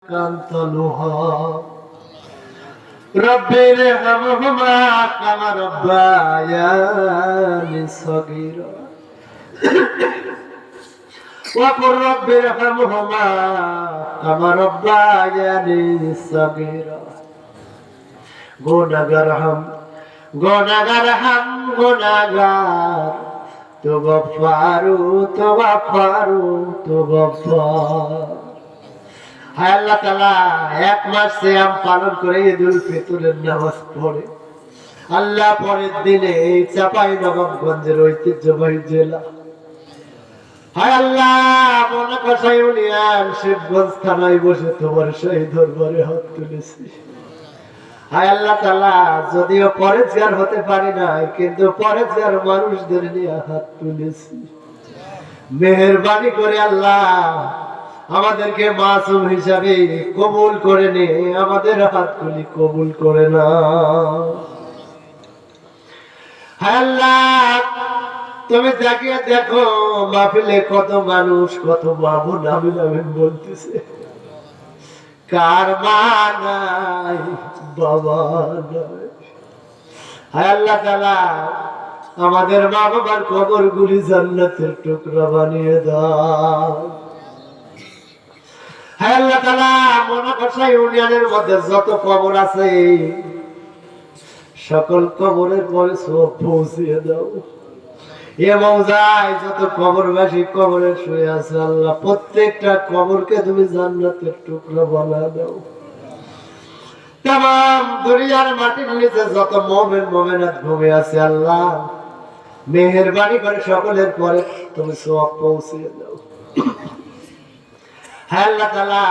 কান্তলুহা রব্বির হামহুমা কামা রব্বায়ানি সগীরা ওয়া কুর রব্বির হামহুমা কামা রব্বায়ানি সগীরা গুনাহগার হাম গুনাহগার তো গফারু তো গফার। হায় আল্লাহ তাআলা এক মাস সিয়াম পালন করে ঈদুল ফিতরের নামাজ পড়ে আল্লাহ পরের দিনে এই চাঁপাইনবাবগঞ্জের ঐতিহ্যবাহী জেলা হায় আল্লাহ মনাকষা ইউনিয়ন শিবগঞ্জ থানায় বসে তোমার সেই দরবারে হাত তুলেছি। হায় আল্লাহ তাআলা যদিও পরেজগার হতে পারি নাই কিন্তু পরেজগার মানুষদের নিয়ে হাত তুলেছি। মেহেরবানি করে আল্লাহ আমাদেরকে মাসুম হিসাবে কবুল করে নে, আমাদের হাতগুলি কবুল করে না। হায় আল্লাহ তুমি তাকিয়ে দেখো মাহফিলে কত মানুষ কত বাবু নামে নামে বলতেছে, কার মা নাই বাবা নাই। হায় আল্লাহ তাআলা আমাদের মা বাবার কবরগুলি জান্নাতের টুকরা বানিয়ে দাও। হায় আল্লাহ তাআলা মনাকষা ইউনিয়নের মধ্যে যত কবর আছে সকল কবরের পরে সব পৌঁছিয়ে দাও। এ মৌজায় যত কবরবাসী কবরে শুয়ে আছে আল্লাহ প্রত্যেকটা কবরকে তুমি জান্নাতের টুকরা বানিয়ে দাও। তাম দুনিয়ার মাটির নিচে যত মুমিন মুমিনাত ঘুমিয়ে আছে আল্লাহ মেহেরবানি করে সকলের পরে তুমি সওয়াব পৌঁছিয়ে দাও। হায় আল্লাহ তাআলা